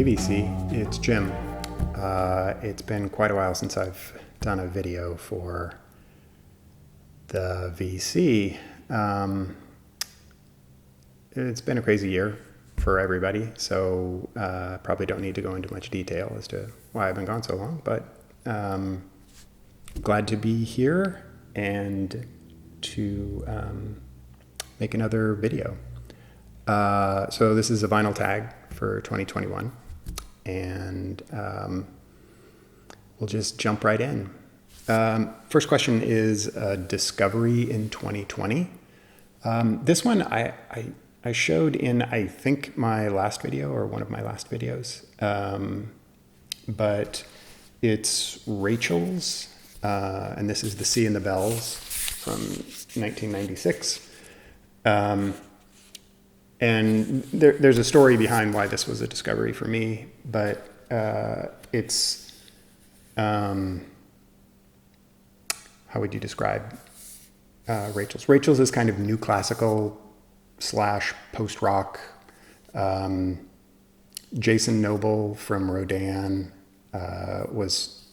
Hey VC, it's Jim. It's been quite a while since I've done a video for the VC. It's been a crazy year for everybody, so probably don't need to go into much detail as to why I've been gone so long, but glad to be here and to make another video. So this is a vinyl tag for 2021, and we'll just jump right in. First question is discovery in 2020. This one I showed in, I think, my last video or one of my last videos, but it's Rachel's, and this is the C and the Bells from 1996. And there's a story behind why this was a discovery for me, but it's, how would you describe Rachel's? Rachel's is kind of new classical / post-rock. Jason Noble from Rodin was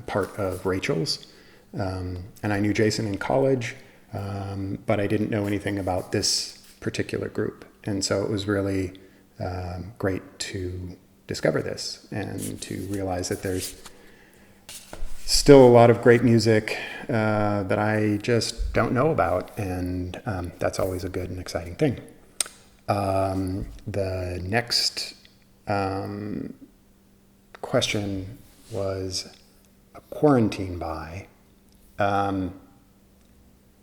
part of Rachel's, and I knew Jason in college, but I didn't know anything about this particular group. And so it was really great to discover this and to realize that there's still a lot of great music that I just don't know about, and that's always a good and exciting thing. The next question was a quarantine buy.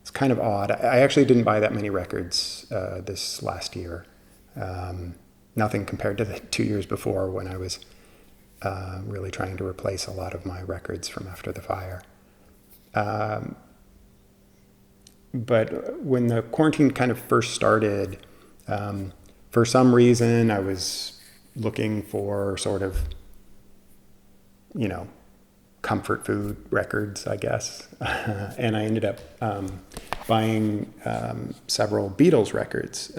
It's kind of odd. I actually didn't buy that many records this last year. Nothing compared to the 2 years before when I was really trying to replace a lot of my records from after the fire. But when the quarantine kind of first started, for some reason I was looking for sort of, comfort food records, I guess. And I ended up buying several Beatles records.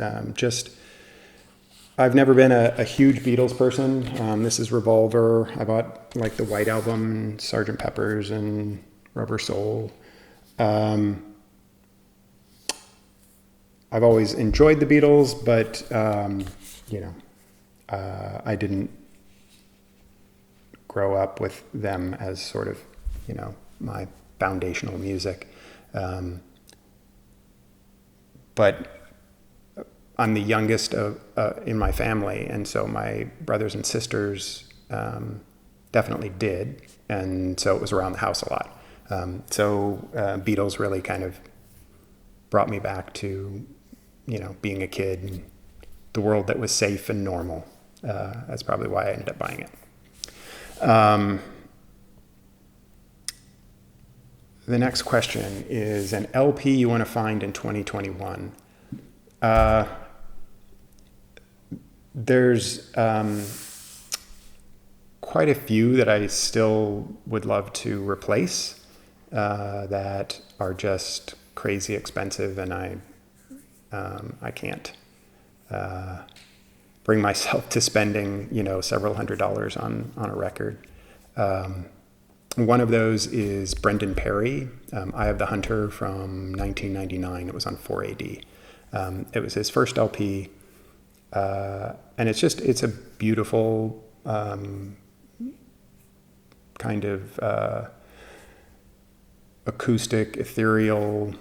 I've never been a huge Beatles person. This is Revolver. I bought like the White Album, Sgt. Pepper's, and Rubber Soul. I've always enjoyed the Beatles, but I didn't grow up with them as sort of, my foundational music. But I'm the youngest in my family, and so my brothers and sisters definitely did, and so it was around the house a lot. So Beatles really kind of brought me back to, being a kid and the world that was safe and normal. That's probably why I ended up buying it. The next question is an LP you want to find in 2021. There's quite a few that I still would love to replace that are just crazy expensive, and I can't bring myself to spending several $100s on a record. One of those is Brendan Perry, Eye of the Hunter from 1999. It was on 4AD. It was his first LP, and it's a beautiful kind of acoustic, ethereal,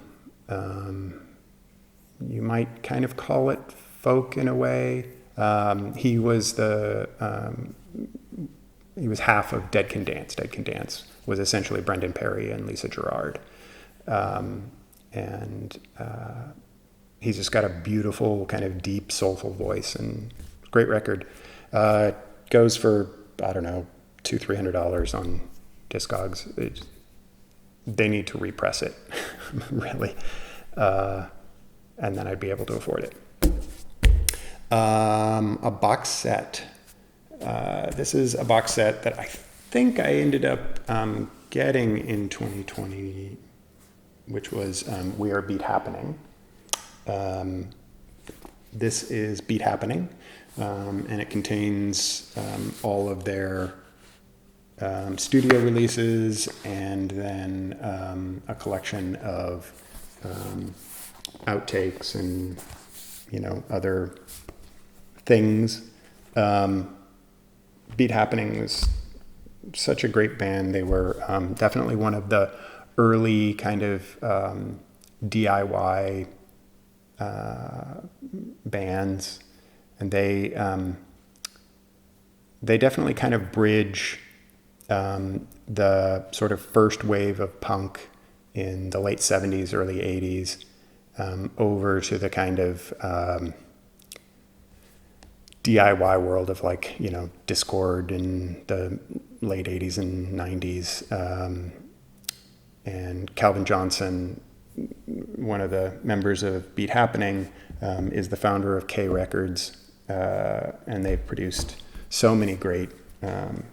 you might kind of call it folk in a way. He was half of Dead Can Dance. Dead Can Dance was essentially Brendan Perry and Lisa Gerrard. And he's just got a beautiful kind of deep, soulful voice, and great record. Goes for, I don't know, $200-300 on Discogs. They need to repress it, really. And then I'd be able to afford it. A box set. This is a box set that I think I ended up getting in 2020, which was We Are Beat Happening. This is Beat Happening, and it contains all of their studio releases, and then a collection of outtakes and other things. Beat Happening was such a great band. They were definitely one of the early kind of DIY bands, and they definitely kind of bridge the sort of first wave of punk in the late 70s, early 80s, over to the kind of DIY world of Discord in the late 80s and 90s. And Calvin Johnson, one of the members of Beat Happening, is the founder of K Records, and they've produced so many great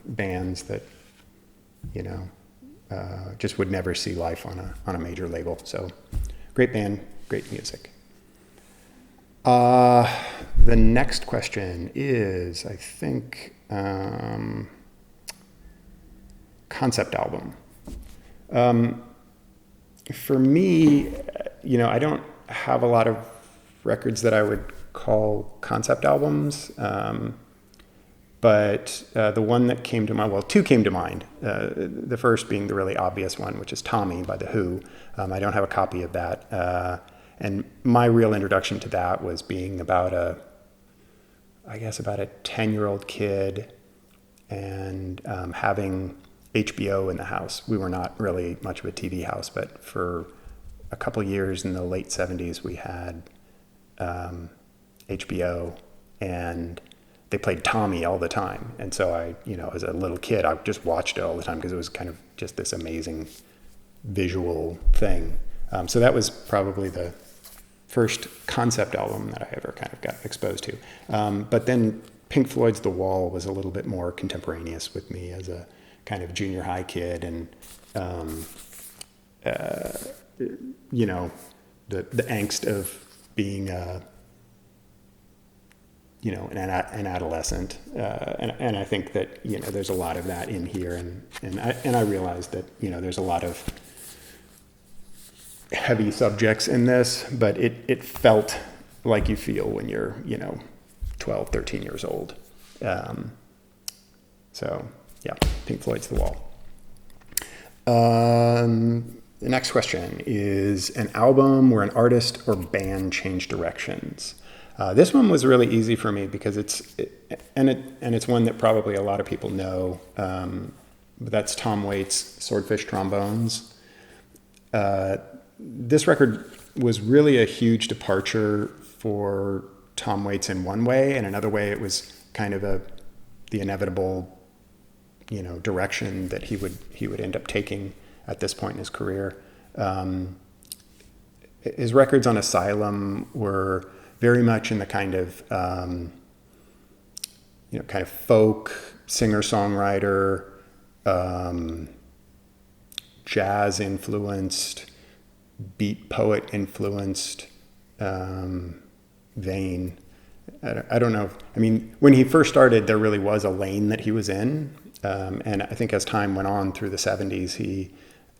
bands that just would never see life on a major label. So great band, great music. The next question is, I think, concept album. For me, I don't have a lot of records that I would call concept albums, but the one that came to mind, well, two came to mind. The first being the really obvious one, which is Tommy by The Who. I don't have a copy of that. And my real introduction to that was being about a 10-year-old kid and having HBO in the house. We were not really much of a TV house, but for a couple of years in the late 70s, we had HBO, and they played Tommy all the time. And so I, as a little kid, I just watched it all the time because it was kind of just this amazing visual thing. So that was probably the first concept album that I ever kind of got exposed to. But then Pink Floyd's The Wall was a little bit more contemporaneous with me as a kind of junior high kid, and the angst of being an adolescent, and I think that there's a lot of that in here, and I realized that there's a lot of heavy subjects in this, but it felt like you feel when you're 12, 13 years old. So yeah, Pink Floyd's The Wall. The next question is an album where an artist or band changed directions. This one was really easy for me because it's one that probably a lot of people know. But that's Tom Waits' Swordfish Trombones. This record was really a huge departure for Tom Waits in one way. In another way, it was kind of the inevitable, direction that he would end up taking at this point in his career. His records on Asylum were very much in the kind of, kind of folk singer-songwriter, jazz influenced, beat poet influenced vein. I don't know. When he first started, there really was a lane that he was in. And I think as time went on through the 70s, he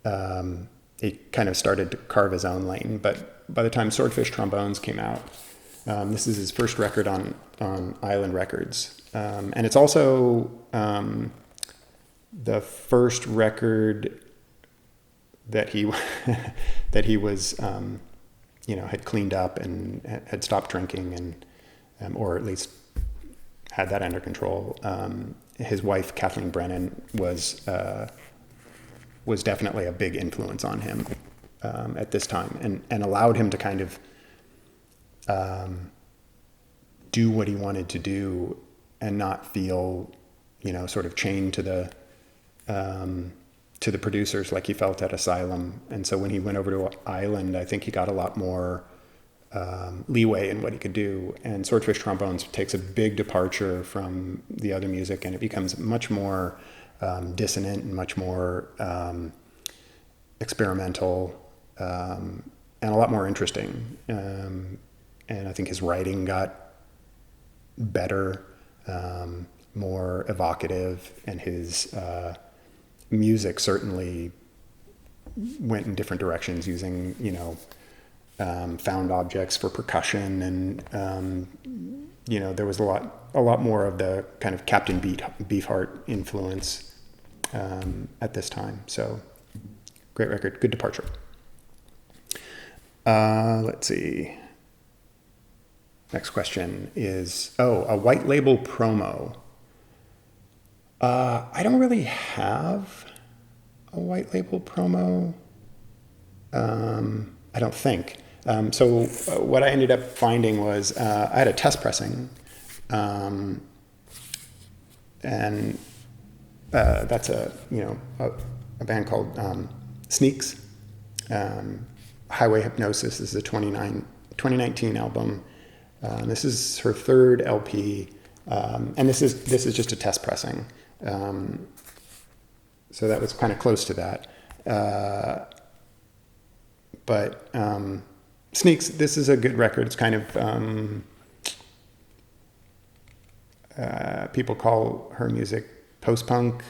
kind of started to carve his own lane. But by the time Swordfish Trombones came out, this is his first record on Island Records. And it's also the first record that he was, had cleaned up and had stopped drinking and, or at least had that under control. His wife, Kathleen Brennan, was definitely a big influence on him at this time, and allowed him to kind of do what he wanted to do and not feel, sort of chained to the producers like he felt at Asylum. And so when he went over to Island, I think he got a lot more leeway in what he could do. And Swordfish Trombones takes a big departure from the other music, and it becomes much more dissonant and much more experimental, and a lot more interesting. and I think his writing got better, more evocative, and his music certainly went in different directions, using found objects for percussion, and there was a lot more of the kind of Captain Beefheart influence at this time. So great record, good departure. Let's see. Next question is, a white label promo. I don't really have a white label promo. I don't think. So what I ended up finding was I had a test pressing, and that's a band called Sneaks. Highway Hypnosis is a 2019 album. This is her third LP, and this is just a test pressing. So that was kind of close to that. But Sneaks, this is a good record. It's kind of, people call her music post-punk,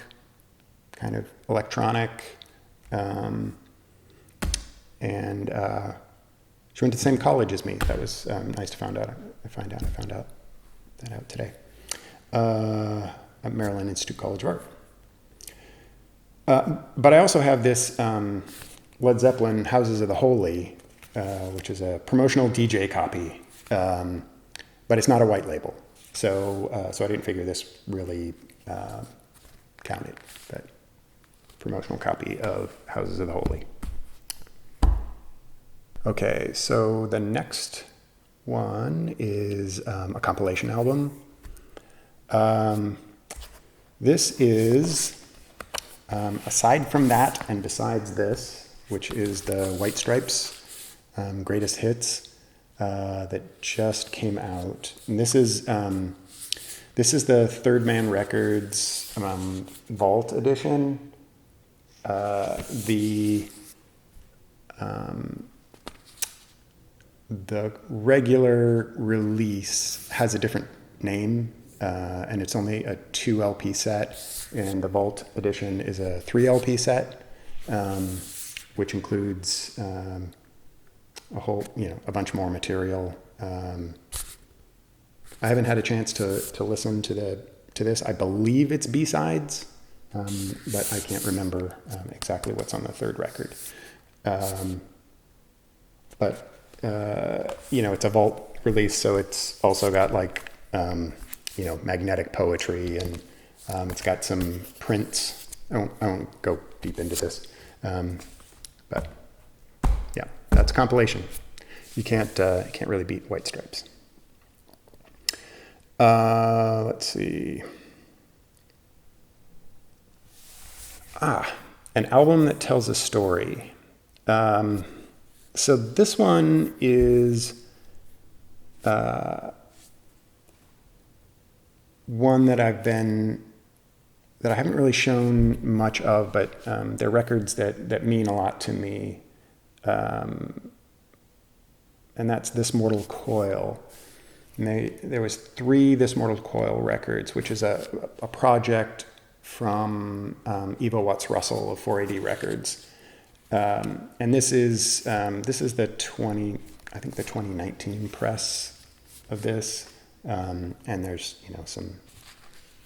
kind of electronic. And she went to the same college as me. That was nice to find out. I found out that out today. At Maryland Institute College of Art. But I also have this Led Zeppelin Houses of the Holy, which is a promotional DJ copy, but it's not a white label. So I didn't figure this really counted, but promotional copy of Houses of the Holy. Okay, so the next one is a compilation album. This is, aside from that and besides this, which is the White Stripes Greatest Hits that just came out. And this is the Third Man Records Vault edition. The regular release has a different name, and it's only a 2 LP set, and the Vault edition is a 3 LP set, which includes a bunch more material. I haven't had a chance to listen to this. I believe it's B-sides, but I can't remember exactly what's on the third record. But it's a Vault release, so it's also got magnetic poetry, and it's got some prints. I won't go deep into this, but yeah, that's a compilation. You can't really beat White Stripes. Let's see. An album that tells a story. So this one is one that I haven't really shown much of, but they're records that mean a lot to me. And that's This Mortal Coil. And there was 3 This Mortal Coil records, which is a project from Eva Watts Russell of 4AD Records. And this is the 2019 press of this, and there's some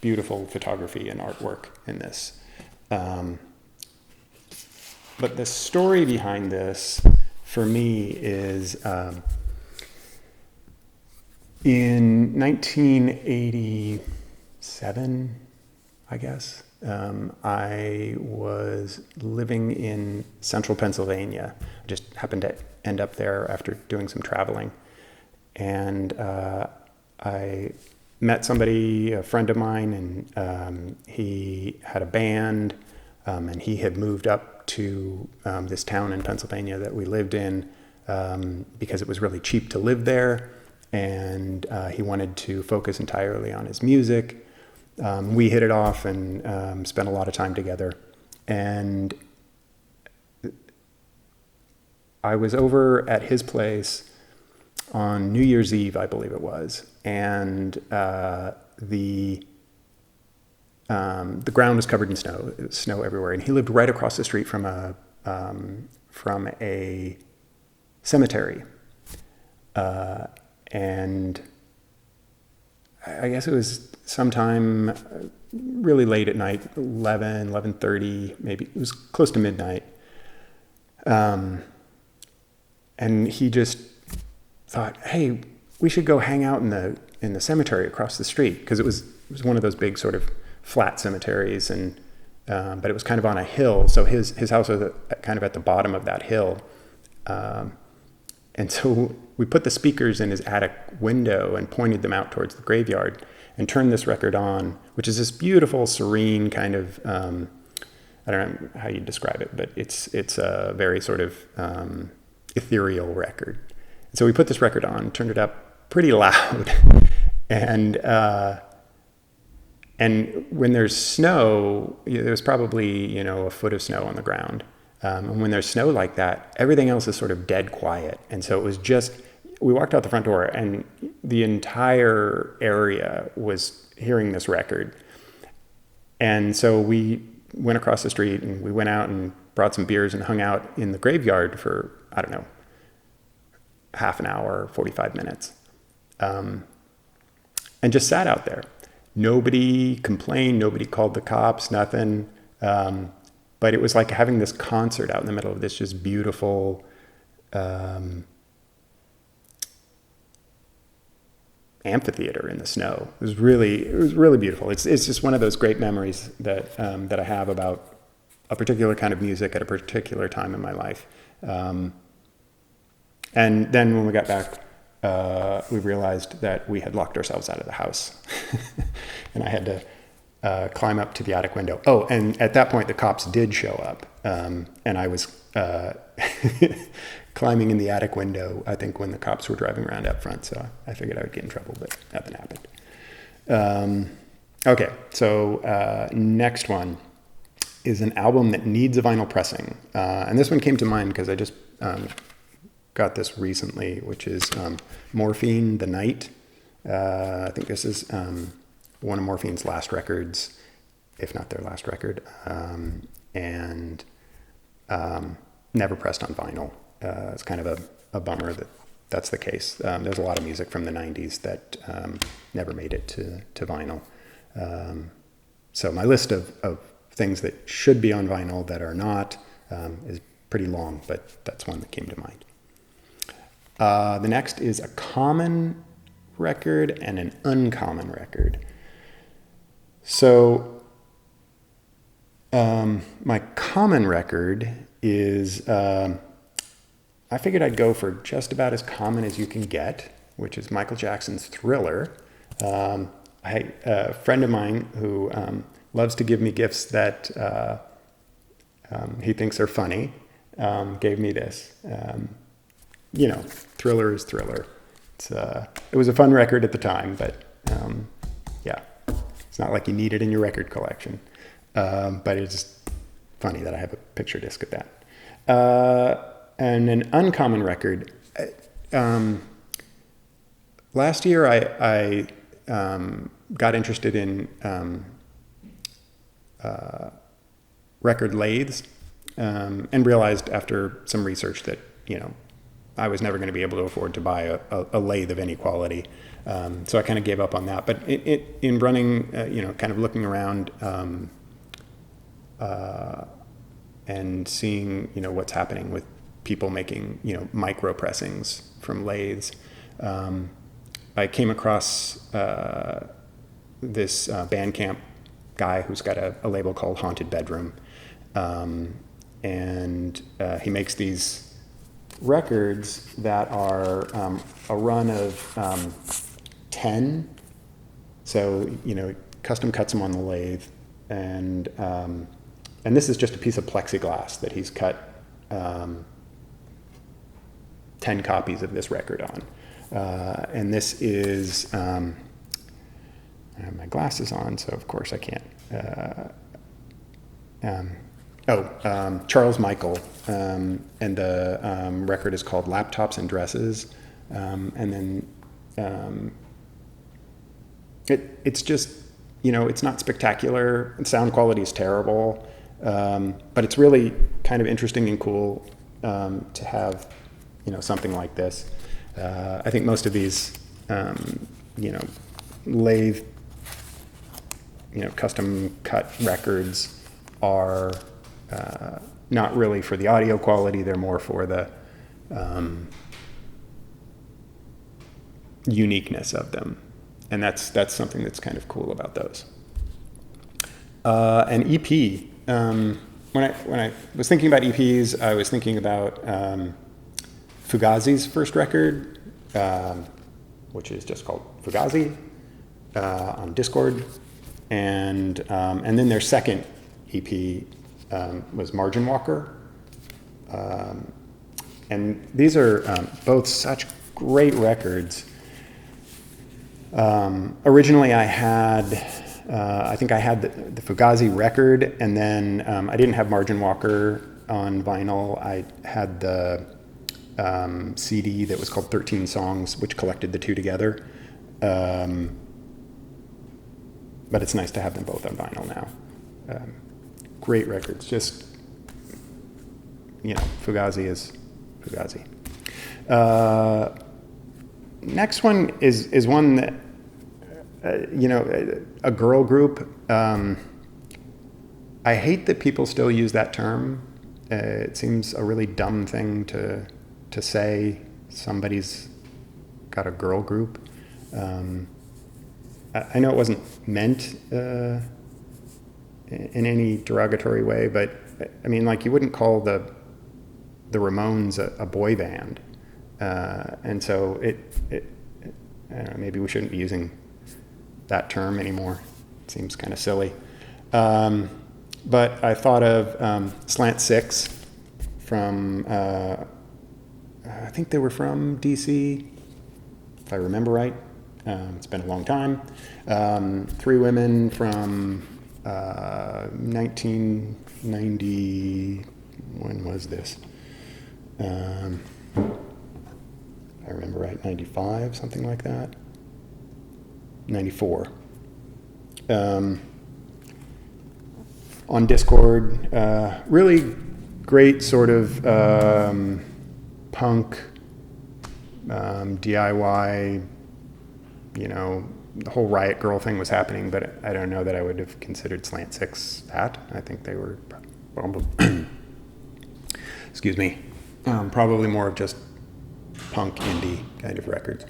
beautiful photography and artwork in this. But the story behind this, for me, is in 1987, I guess. I was living in central Pennsylvania. I just happened to end up there after doing some traveling. And I met somebody, a friend of mine, and he had a band, and he had moved up to this town in Pennsylvania that we lived in because it was really cheap to live there. And he wanted to focus entirely on his music. We hit it off and spent a lot of time together. And I was over at his place on New Year's Eve, I believe it was, and the ground was covered in snow. It was snow everywhere, and he lived right across the street from a cemetery, and I guess it was sometime really late at night, 11:30, maybe. It was close to midnight. And he just thought, hey, we should go hang out in the cemetery across the street, because it was one of those big sort of flat cemeteries, and but it was kind of on a hill, so his house was kind of at the bottom of that hill. And so we put the speakers in his attic window and pointed them out towards the graveyard and turned this record on, which is this beautiful, serene kind of, I don't know how you describe it, but it's a very sort of ethereal record. So we put this record on, turned it up pretty loud, and when there's snow, there's probably, a foot of snow on the ground. And when there's snow like that, everything else is sort of dead quiet. And so it was just, we walked out the front door and the entire area was hearing this record. And so we went across the street and we went out and brought some beers and hung out in the graveyard for, I don't know, half an hour, 45 minutes. And just sat out there. Nobody complained, nobody called the cops, nothing. But it was like having this concert out in the middle of this just beautiful amphitheater in the snow. It was really beautiful. It's just one of those great memories that I have about a particular kind of music at a particular time in my life. And then when we got back, we realized that we had locked ourselves out of the house, and I had to climb up to the attic window. Oh, and at that point, the cops did show up, and I was climbing in the attic window, I think, when the cops were driving around out front, so I figured I would get in trouble, but nothing happened. Okay, so next one is an album that needs a vinyl pressing, and this one came to mind because I just got this recently, which is Morphine, The Night. I think this is one of Morphine's last records, if not their last record, and never pressed on vinyl. It's kind of a bummer that that's the case. There's a lot of music from the 90s that never made it to vinyl. So my list of things that should be on vinyl that are not is pretty long, but that's one that came to mind. The next is a common record and an uncommon record. So my common record is, I figured I'd go for just about as common as you can get, which is Michael Jackson's Thriller. A friend of mine who loves to give me gifts that he thinks are funny gave me this. Thriller is Thriller. It was a fun record at the time, but yeah, it's not like you need it in your record collection. But it's funny that I have a picture disc of that. And an uncommon record. Last year, I got interested in record lathes and realized after some research that, I was never going to be able to afford to buy a lathe of any quality. So I kind of gave up on that. But in running, kind of looking around and seeing, what's happening with people making, micro pressings from lathes, I came across this Bandcamp guy who's got a label called Haunted Bedroom. And he makes these records that are a run of 10. So, custom cuts them on the lathe. And this is just a piece of plexiglass that he's cut 10 copies of this record on. And this is, I have my glasses on, so of course I can't. Charles Michael, and the record is called Laptops and Dresses. And then it's just, it's not spectacular. Sound quality is terrible, but it's really kind of interesting and cool to have, something like this. I think most of these, lathe, custom cut records are not really for the audio quality. They're more for the uniqueness of them. And that's something that's kind of cool about those. An EP. When I was thinking about EPs, I was thinking about Fugazi's first record, which is just called Fugazi, on Discord, and then their second EP was Margin Walker, and these are both such great records. Originally, I think I had the Fugazi record, and then I didn't have Margin Walker on vinyl. I had the CD that was called 13 Songs, which collected the two together. But it's nice to have them both on vinyl now. Great records. Just, Fugazi is Fugazi. Next one is one that, a girl group. I hate that people still use that term. It seems a really dumb thing to say somebody's got a girl group. I know it wasn't meant in any derogatory way, but I mean, like, you wouldn't call the Ramones a boy band. And so I don't know, maybe we shouldn't be using that term anymore. It seems kind of silly. But I thought of Slant Six from, I think they were from DC, if I remember right. It's been a long time. Three women from 1990, when was this? I remember right, 95, something like that. 94. On Discord, really great sort of punk, DIY, the whole Riot Girl thing was happening, but I don't know that I would have considered Slant Six that. I think they were probably, excuse me, probably more of just punk indie kind of records.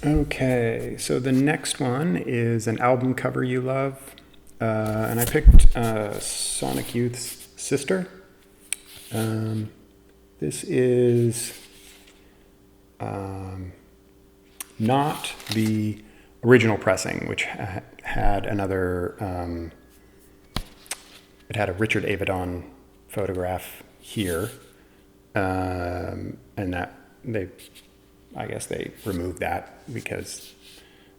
Okay, so the next one is an album cover you love, and I picked Sonic Youth's Sister. This is not the original pressing, which had another, it had a Richard Avedon photograph here, and that I guess they removed that because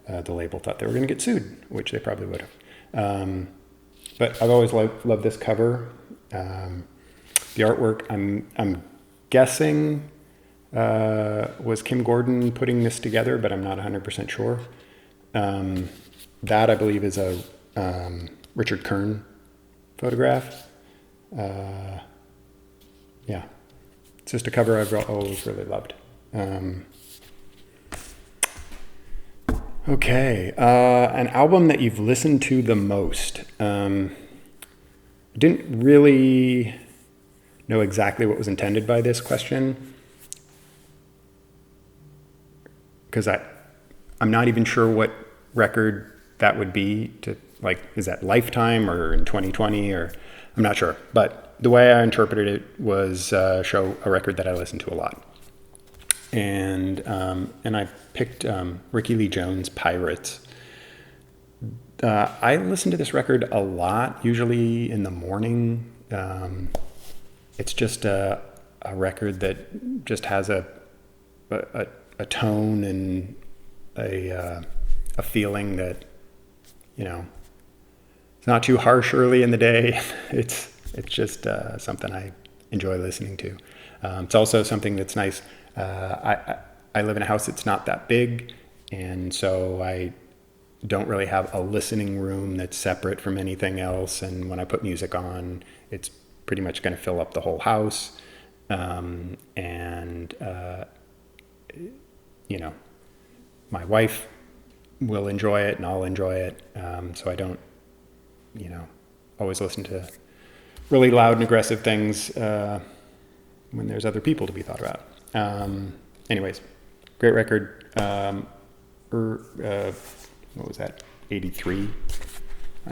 the label thought they were going to get sued, which they probably would have. But I've always loved this cover. The artwork, I'm guessing was Kim Gordon putting this together, but I'm not 100% sure. That, I believe, is a Richard Kern photograph. Yeah, it's just a cover I've always really loved. Okay, an album that you've listened to the most. Didn't really know exactly what was intended by this question, because I'm not even sure what record that would be. Is that Lifetime or in 2020, or I'm not sure. But the way I interpreted it was show a record that I listened to a lot. And I picked Ricky Lee Jones' Pirates. I listen to this record a lot, usually in the morning. It's just a record that just has a tone and a feeling that, it's not too harsh early in the day. It's just something I enjoy listening to. It's also something that's nice. I live in a house that's not that big, and so I don't really have a listening room that's separate from anything else. And when I put music on, it's pretty much going to fill up the whole house. My wife will enjoy it and I'll enjoy it. So I don't, always listen to really loud and aggressive things when there's other people to be thought about. Anyways, great record. What was that? 83?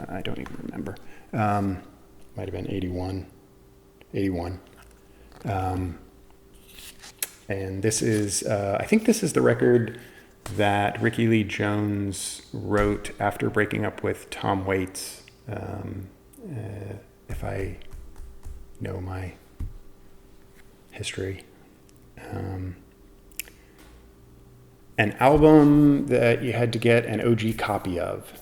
I don't even remember. Might have been 81. And this is, I think this is the record that Ricky Lee Jones wrote after breaking up with Tom Waits. If I know my history. An album that you had to get an OG copy of.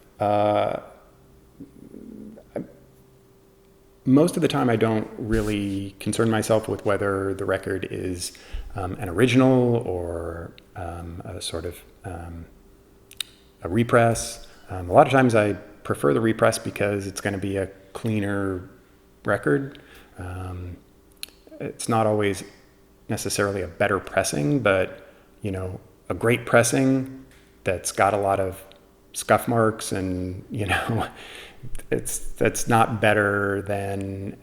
Most of the time I don't really concern myself with whether the record is an original or a sort of a repress. A lot of times I prefer the repress because it's going to be a cleaner record. It's not always necessarily a better pressing, but a great pressing that's got a lot of scuff marks and, that's not better than,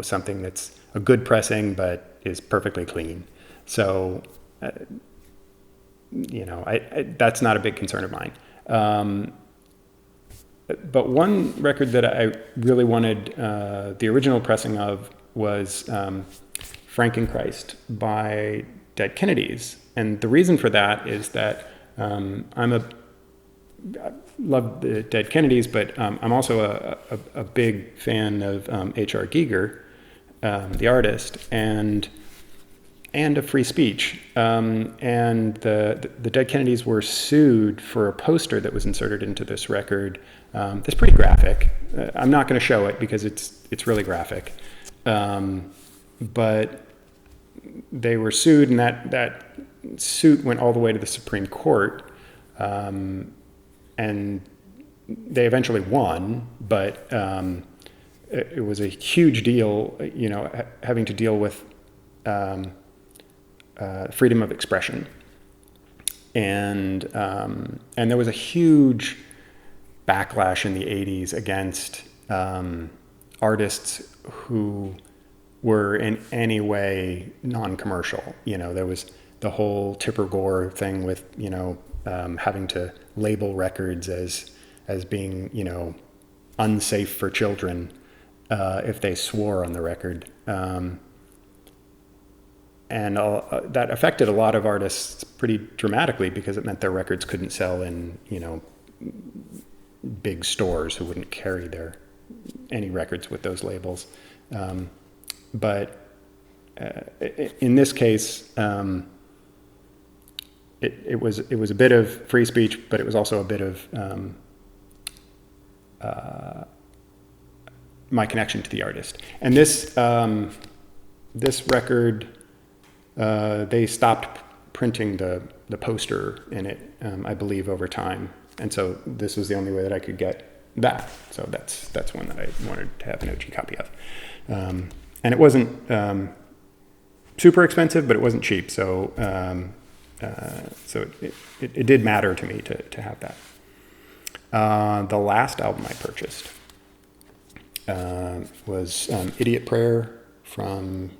something that's a good pressing but is perfectly clean. So, that's not a big concern of mine. But one record that I really wanted the original pressing of was Frankenchrist by Dead Kennedys. And the reason for that is that I love the Dead Kennedys, but I'm also a big fan of H.R. Giger, the artist, and of free speech. And the Dead Kennedys were sued for a poster that was inserted into this record. That's pretty graphic. I'm not going to show it because it's really graphic. But they were sued, and that suit went all the way to the Supreme Court. And they eventually won, but it was a huge deal, having to deal with freedom of expression. And there was a huge backlash in the 80s against artists who were in any way non-commercial. There was the whole Tipper Gore thing with, having to label records as being, unsafe for children if they swore on the record. And that affected a lot of artists pretty dramatically because it meant their records couldn't sell in, big stores who wouldn't carry any records with those labels. But in this case, it was a bit of free speech, but it was also a bit of my connection to the artist. And this record, they stopped printing the poster in it, I believe, over time. And so this was the only way that I could get that. So that's one that I wanted to have an OG copy of. And it wasn't super expensive, but it wasn't cheap. So it did matter to me to have that. The last album I purchased was Idiot Prayer from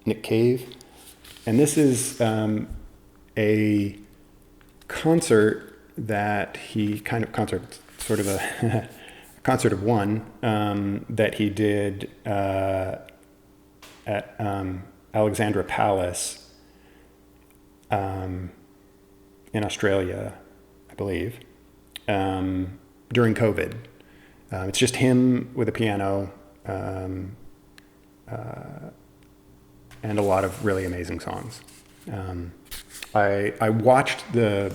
Nick Cave. And this is a concert that he sort of a concert of one that he did at Alexandra Palace in Australia, I believe, during COVID. It's just him with a piano and a lot of really amazing songs. I watched the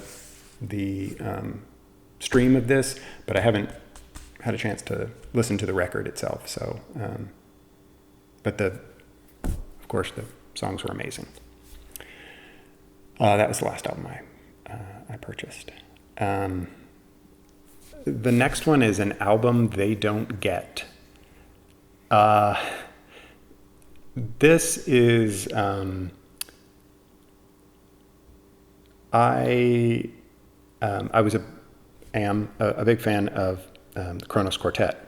stream of this, but I haven't had a chance to listen to the record itself. So, but the course, the songs were amazing. That was the last album I purchased. The next one is an album they don't get. This is I am a big fan of the Kronos Quartet,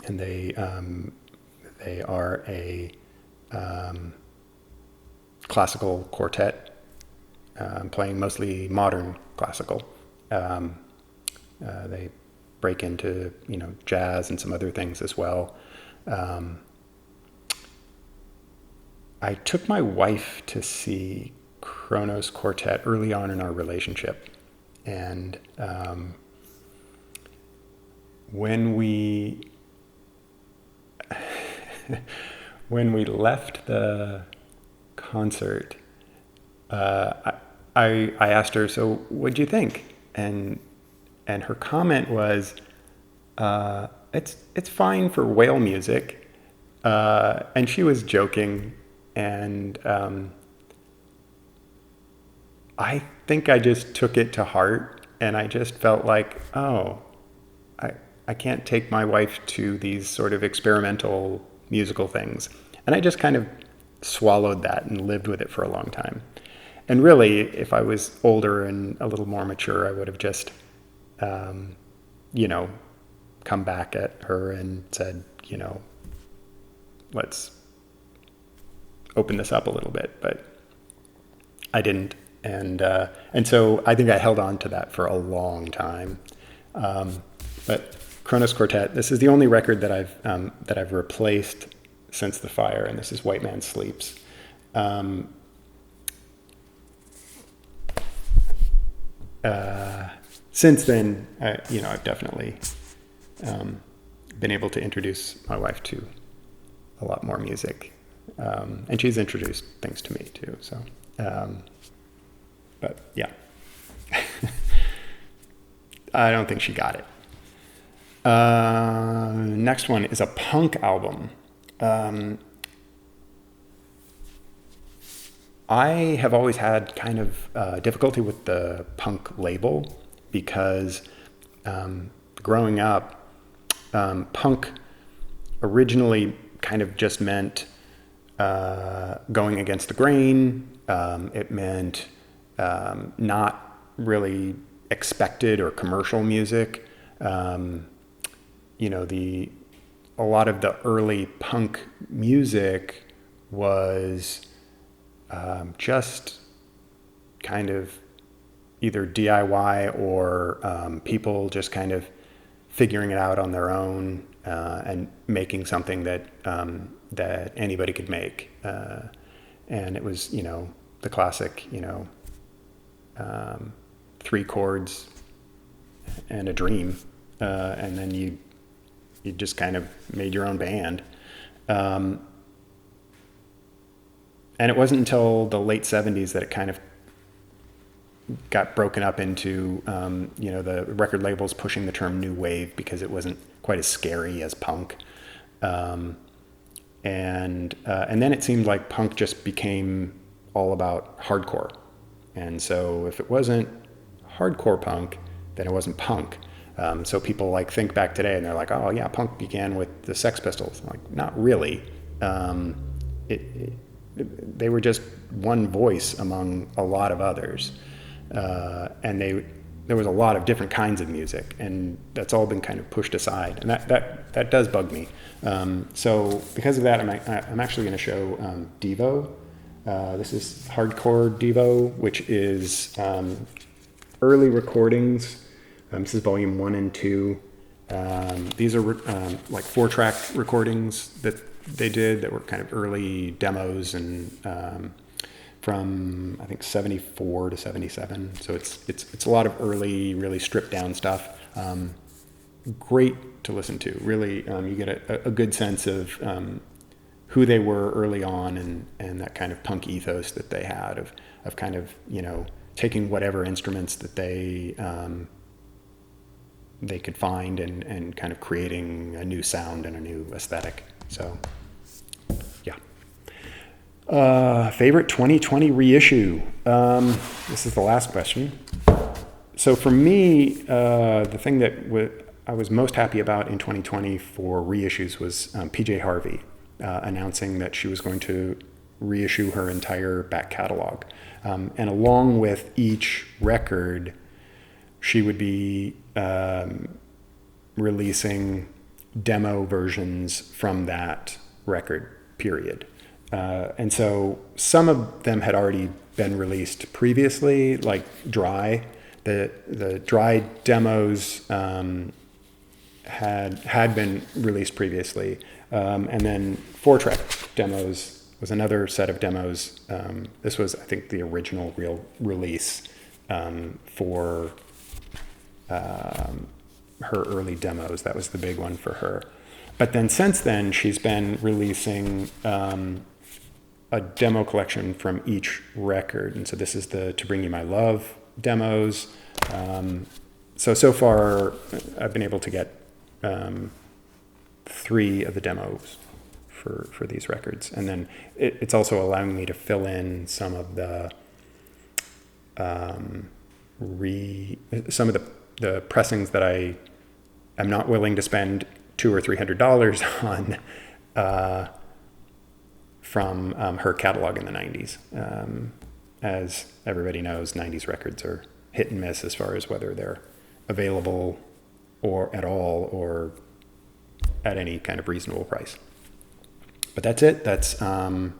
and they are a classical quartet, playing mostly modern classical. They break into jazz and some other things as well. I took my wife to see Kronos Quartet early on in our relationship, and when we left the concert, I asked her, "So, what'd you think?" And her comment was, "It's fine for whale music," and she was joking, and I think I just took it to heart, and I just felt like, oh, I can't take my wife to these sort of experimental musical things. And I just kind of swallowed that and lived with it for a long time. And really, if I was older and a little more mature, I would have just, come back at her and said, let's open this up a little bit. But I didn't. And so I think I held on to that for a long time. But Kronos Quartet, this is the only record that I've replaced since the fire, and this is White Man Sleeps. Since then, I've definitely been able to introduce my wife to a lot more music, and she's introduced things to me too. So, but yeah, I don't think she got it. Next one is a punk album. I have always had kind of difficulty with the punk label because growing up, punk originally kind of just meant going against the grain. It meant not really expected or commercial music. A lot of the early punk music was just kind of either DIY or people just kind of figuring it out on their own and making something that anybody could make. And it was, the classic, 3 chords and a dream. And then you just kind of made your own band. And it wasn't until the late 70s that it kind of got broken up into, the record labels pushing the term new wave because it wasn't quite as scary as punk. And then it seemed like punk just became all about hardcore. And so if it wasn't hardcore punk, then it wasn't punk. So people think back today and they're like, oh yeah, punk began with the Sex Pistols. I'm like, not really. They were just one voice among a lot of others. And there was a lot of different kinds of music, and that's all been kind of pushed aside. And that does bug me. So because of that, I'm actually going to show Devo. This is Hardcore Devo, which is early recordings. This is volume 1 and 2. These are 4-track recordings that they did that were kind of early demos and from I think 74 to 77. So it's a lot of early, really stripped down stuff. Great to listen to. Really, you get a good sense of who they were early on and that kind of punk ethos that they had of kind of taking whatever instruments that they could find and kind of creating a new sound and a new aesthetic. So, yeah. Favorite 2020 reissue. This is the last question. So for me, the thing that I was most happy about in 2020 for reissues was PJ Harvey announcing that she was going to reissue her entire back catalog. And along with each record, she would be releasing demo versions from that record period. And so some of them had already been released previously, like dry. The dry demos had been released previously. And then 4-track demos was another set of demos. This was, I think, the original real release for her early demos. That was the big one for her. But then since then, she's been releasing a demo collection from each record. And so this is the To Bring You My Love demos. So far, I've been able to get 3 of the demos for these records. And then it's also allowing me to fill in some of the the pressings that I am not willing to spend $200 or $300 on from her catalog in the 90s. As everybody knows, 90s records are hit and miss as far as whether they're available or at all or at any kind of reasonable price. But that's it. That's Vinyl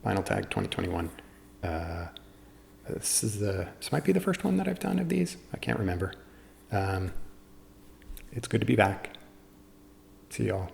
Tag 2021. This might be the first one that I've done of these. I can't remember. It's good to be back. See y'all.